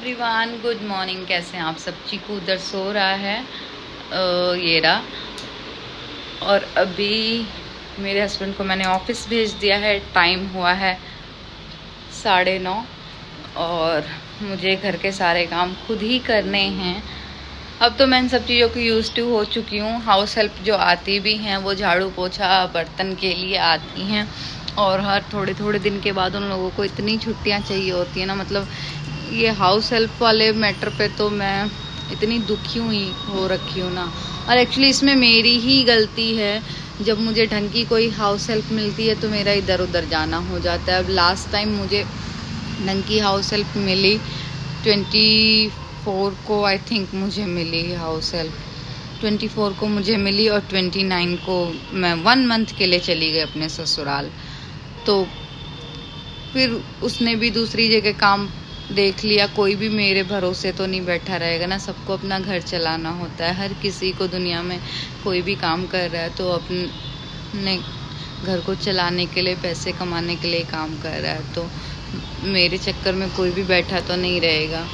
Everyone, good morning. कैसे हैं आप सब? चीकू उधर सो रहा है, ये रहा। और अभी मेरे हस्बैंड को मैंने ऑफिस भेज दिया है। टाइम हुआ है 9:30 और मुझे घर के सारे काम खुद ही करने हैं। अब तो मैं इन सब चीज़ों की यूज़ टू हो चुकी हूँ। हाउस हेल्प जो आती भी हैं वो झाड़ू पोछा बर्तन के लिए आती हैं, और हर थोड़े थोड़े दिन के बाद उन लोगों को इतनी छुट्टियाँ चाहिए होती हैं ना। मतलब ये हाउस हेल्प वाले मैटर पे तो मैं इतनी दुखी हुई हो रखी हूँ ना। और एक्चुअली इसमें मेरी ही गलती है। जब मुझे ढंग की कोई हाउस हेल्प मिलती है तो मेरा इधर उधर जाना हो जाता है। अब लास्ट टाइम मुझे ढंग की हाउस हेल्प मिली 24 को, आई थिंक मुझे मिली हाउस हेल्प 24 को मुझे मिली, और 29 को मैं 1 मंथ के लिए चली गई अपने ससुराल। तो फिर उसने भी दूसरी जगह काम देख लिया। कोई भी मेरे भरोसे तो नहीं बैठा रहेगा ना, सबको अपना घर चलाना होता है। हर किसी को दुनिया में कोई भी काम कर रहा है तो अपने घर को चलाने के लिए, पैसे कमाने के लिए काम कर रहा है। तो मेरे चक्कर में कोई भी बैठा तो नहीं रहेगा।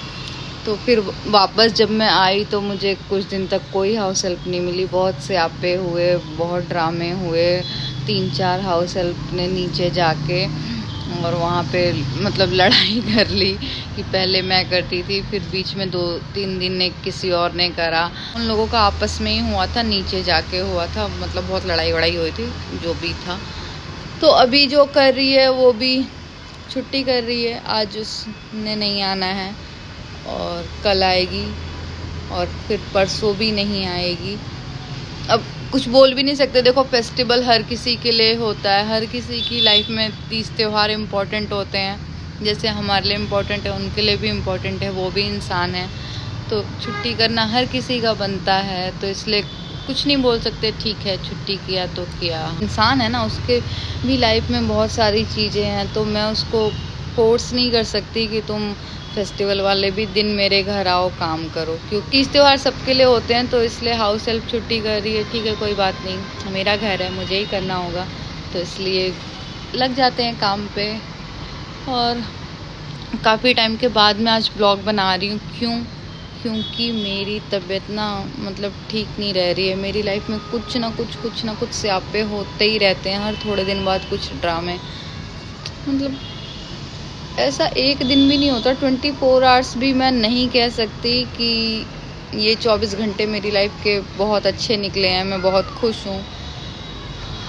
तो फिर वापस जब मैं आई तो मुझे कुछ दिन तक कोई हाउस हेल्प नहीं मिली। बहुत से आपे हुए, बहुत ड्रामे हुए। 3-4 हाउस हेल्प ने नीचे जाके और वहाँ पे मतलब लड़ाई कर ली कि पहले मैं करती थी, फिर बीच में 2-3 दिन ने किसी और ने करा। उन लोगों का आपस में ही हुआ था, नीचे जाके हुआ था। मतलब बहुत लड़ाई वड़ाई हुई थी जो भी था। तो अभी जो कर रही है वो भी छुट्टी कर रही है। आज उसने नहीं आना है और कल आएगी, और फिर परसों भी नहीं आएगी। अब कुछ बोल भी नहीं सकते। देखो, फेस्टिवल हर किसी के लिए होता है। हर किसी की लाइफ में 30 त्यौहार इम्पोर्टेंट होते हैं। जैसे हमारे लिए इम्पोर्टेंट है, उनके लिए भी इम्पोर्टेंट है। वो भी इंसान है, तो छुट्टी करना हर किसी का बनता है। तो इसलिए कुछ नहीं बोल सकते। ठीक है, छुट्टी किया तो किया। इंसान है ना, उसके भी लाइफ में बहुत सारी चीज़ें हैं। तो मैं उसको फोर्स नहीं कर सकती कि तुम फेस्टिवल वाले भी दिन मेरे घर आओ, काम करो। क्योंकि इस त्यौहार सबके लिए होते हैं, तो इसलिए हाउस हेल्प छुट्टी कर रही है। ठीक है, कोई बात नहीं, मेरा घर है, मुझे ही करना होगा, तो इसलिए लग जाते हैं काम पे। और काफ़ी टाइम के बाद मैं आज ब्लॉग बना रही हूँ। क्योंकि मेरी तबीयत ना मतलब ठीक नहीं रह रही है। मेरी लाइफ में कुछ ना कुछ स्यापे होते ही रहते हैं। हर थोड़े दिन बाद कुछ ड्रामे, मतलब ऐसा एक दिन भी नहीं होता। 24 आवर्स भी मैं नहीं कह सकती कि ये 24 घंटे मेरी लाइफ के बहुत अच्छे निकले हैं। मैं बहुत खुश हूँ।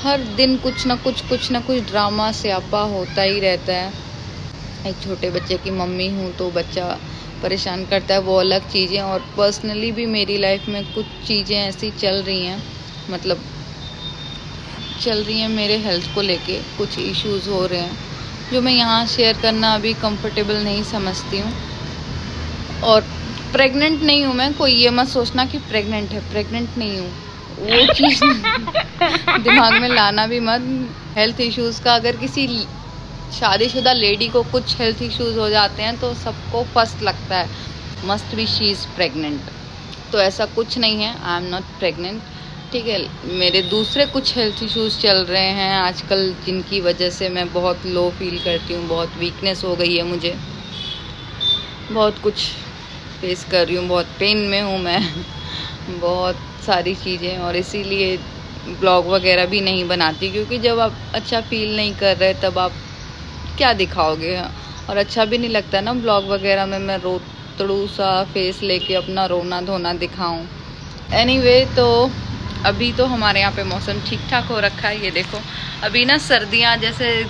हर दिन कुछ ना कुछ ड्रामा स्यापा होता ही रहता है। एक छोटे बच्चे की मम्मी हूँ तो बच्चा परेशान करता है, वो अलग चीज़ें। और पर्सनली भी मेरी लाइफ में कुछ चीज़ें ऐसी चल रही हैं, मतलब चल रही हैं मेरे हेल्थ को लेके। कुछ इश्यूज हो रहे हैं जो मैं यहाँ शेयर करना अभी कंफर्टेबल नहीं समझती हूँ। और प्रेग्नेंट नहीं हूँ मैं, कोई ये मत सोचना कि प्रेग्नेंट है। प्रेग्नेंट नहीं हूँ, वो चीज़ दिमाग में लाना भी मत। हेल्थ इश्यूज़ का, अगर किसी शादीशुदा लेडी को कुछ हेल्थ इश्यूज़ हो जाते हैं तो सबको फर्स्ट लगता है must be she is pregnant. तो ऐसा कुछ नहीं है, आई एम नॉट प्रेग्नेंट। ठीक है, मेरे दूसरे कुछ हेल्थ इश्यूज़ चल रहे हैं आजकल, जिनकी वजह से मैं बहुत लो फील करती हूँ। बहुत वीकनेस हो गई है मुझे, बहुत कुछ फेस कर रही हूँ, बहुत पेन में हूँ मैं बहुत सारी चीज़ें। और इसीलिए ब्लॉग वगैरह भी नहीं बनाती, क्योंकि जब आप अच्छा फील नहीं कर रहे तब आप क्या दिखाओगे। और अच्छा भी नहीं लगता ना ब्लॉग वगैरह में मैं रोतड़ू सा फेस लेके अपना रोना धोना दिखाऊं। एनीवे, तो अभी तो हमारे यहाँ पे मौसम ठीक ठाक हो रखा है। ये देखो, अभी ना सर्दियाँ, जैसे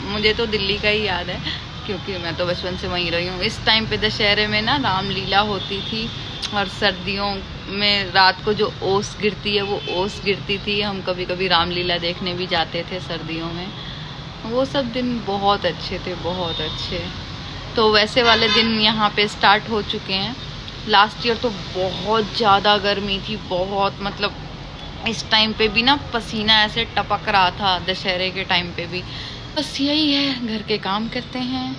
मुझे तो दिल्ली का ही याद है क्योंकि मैं तो बचपन से वहीं रही हूँ। इस टाइम पे दशहरे में ना रामलीला होती थी, और सर्दियों में रात को जो ओस गिरती है वो ओस गिरती थी। हम कभी कभी रामलीला देखने भी जाते थे सर्दियों में। वो सब दिन बहुत अच्छे थे, बहुत अच्छे। तो वैसे वाले दिन यहाँ पे स्टार्ट हो चुके हैं। लास्ट ईयर तो बहुत ज़्यादा गर्मी थी, बहुत, मतलब इस टाइम पे भी ना पसीना ऐसे टपक रहा था, दशहरे के टाइम पे भी। बस यही है, घर के काम करते हैं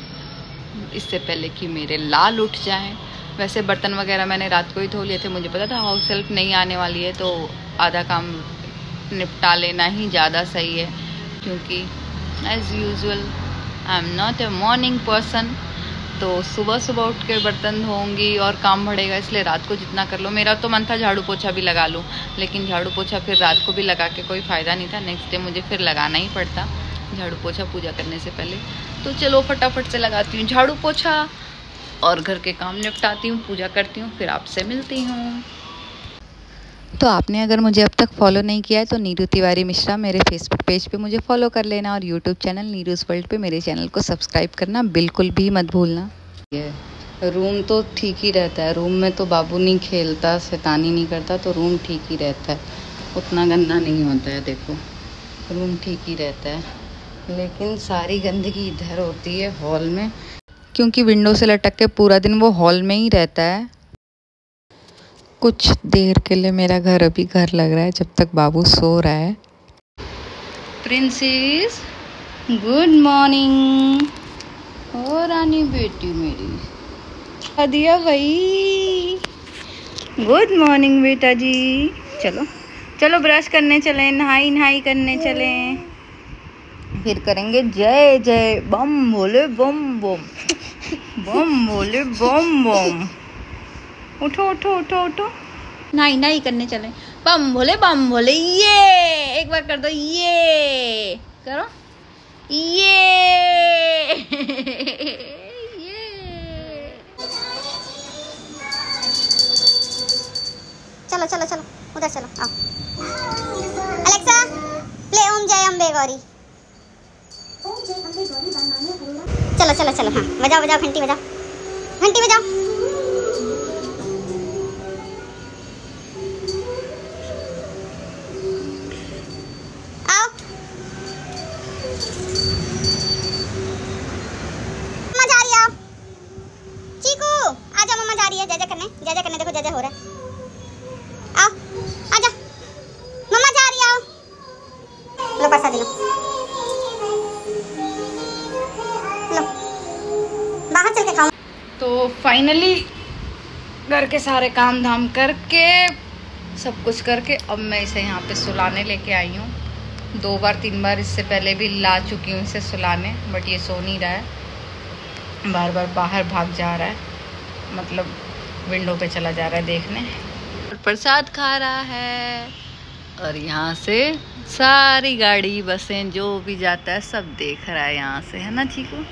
इससे पहले कि मेरे लाल उठ जाएं। वैसे बर्तन वगैरह मैंने रात को ही धो लिए थे। मुझे पता था हाउस हेल्प नहीं आने वाली है, तो आधा काम निपटा लेना ही ज़्यादा सही है। क्योंकि as usual I am not a morning person, तो सुबह सुबह उठ के बर्तन धोऊंगी और काम बढ़ेगा, इसलिए रात को जितना कर लो। मेरा तो मन था झाड़ू पोछा भी लगा लूँ, लेकिन झाड़ू पोछा फिर रात को भी लगा के कोई फ़ायदा नहीं था, नेक्स्ट डे मुझे फिर लगाना ही पड़ता झाड़ू पोछा पूजा करने से पहले। तो चलो फटाफट से लगाती हूँ झाड़ू पोछा और घर के काम निपटाती हूँ, पूजा करती हूँ, फिर आपसे मिलती हूँ। तो आपने अगर मुझे अब तक फॉलो नहीं किया है तो नीरू तिवारी मिश्रा मेरे फेसबुक पेज पे मुझे फॉलो कर लेना, और यूट्यूब चैनल नीरूज़ वर्ल्ड पे मेरे चैनल को सब्सक्राइब करना बिल्कुल भी मत भूलना। ये रूम तो ठीक ही रहता है, रूम में तो बाबू नहीं खेलता, शैतानी नहीं करता, तो रूम ठीक ही रहता है, उतना गंदा नहीं होता है। देखो रूम ठीक ही रहता है, लेकिन सारी गंदगी इधर होती है हॉल में, क्योंकि विंडो से लटक के पूरा दिन वो हॉल में ही रहता है। कुछ देर के लिए मेरा घर अभी घर लग रहा है, जब तक बाबू सो रहा है। प्रिंसेस गुड मॉर्निंग, ओ रानी बेटी मेरी, दिया भाई, गुड मॉर्निंग बेटा जी। चलो चलो ब्रश करने चलें, नहाई करने चलें, फिर करेंगे जय जय बम भोले बम बम, बम भोले बम बम। उठो उठो उठो उठो, नहाई करने चले, बम भोले, ये एक बार कर दो, ये करो, ये चलो चलो चलो उधर चलो, आओ अलेक्सा प्ले ओम जय अम्बे गौरी। चलो चलो चलो, हाँ बजाओ बजाओ, घंटी बजाओ, घंटी बजाओ। आओ मम्मा जा रही है, आओ चीकू आजा, मम्मा जा रही है जय जय करने, देखो जय जय हो रहा है, आओ आजा, मम्मा जा रही है, आओ लो प्रसाद लो, लो बाहर चल के खाओ। तो फाइनली घर के सारे काम धाम करके, सब कुछ करके, अब मैं इसे यहाँ पे सुलाने लेके आई हूँ। 2 बार 3 बार इससे पहले भी ला चुकी हूँ इसे सुलाने, बट ये सो नहीं रहा है, बार बार बाहर भाग जा रहा है, मतलब विंडो पे चला जा रहा है देखने, प्रसाद खा रहा है, और यहाँ से सारी गाड़ी बसें जो भी जाता है सब देख रहा है यहाँ से, है ना चीकू।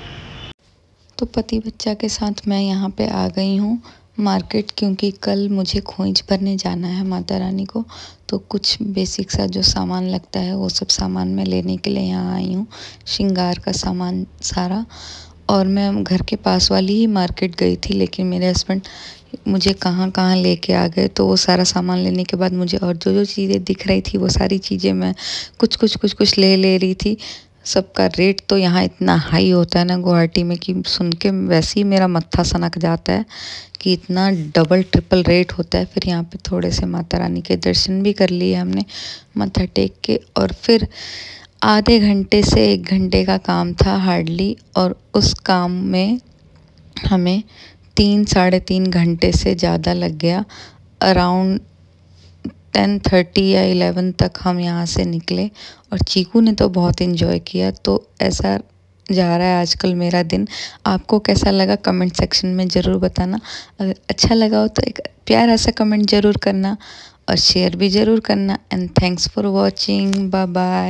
तो पति बच्चा के साथ मैं यहाँ पे आ गई हूँ मार्केट, क्योंकि कल मुझे खोइंच भरने जाना है माता रानी को, तो कुछ बेसिक सा जो सामान लगता है वो सब सामान मैं लेने के लिए यहाँ आई हूँ, श्रृंगार का सामान सारा। और मैं घर के पास वाली ही मार्केट गई थी, लेकिन मेरे हस्बैंड मुझे कहाँ कहाँ लेके आ गए, तो वो सारा सामान लेने के बाद मुझे और जो जो चीज़ें दिख रही थी वो सारी चीज़ें मैं कुछ ले रही थी। सबका रेट तो यहाँ इतना हाई होता है ना गुवाहाटी में, कि सुन के वैसे ही मेरा मत्था सनक जाता है कि इतना डबल ट्रिपल रेट होता है। फिर यहाँ पे थोड़े से माता रानी के दर्शन भी कर लिए हमने माथा टेक के, और फिर आधे घंटे से 1 घंटे का काम था हार्डली, और उस काम में हमें 3-3.5 घंटे से ज़्यादा लग गया। अराउंड 10:30 या 11 तक हम यहाँ से निकले, और चीकू ने तो बहुत इन्जॉय किया। तो ऐसा जा रहा है आजकल मेरा दिन। आपको कैसा लगा कमेंट सेक्शन में ज़रूर बताना। अगर अच्छा लगा हो तो एक प्यारा सा कमेंट ज़रूर करना, और शेयर भी ज़रूर करना। And thanks for watching, bye bye.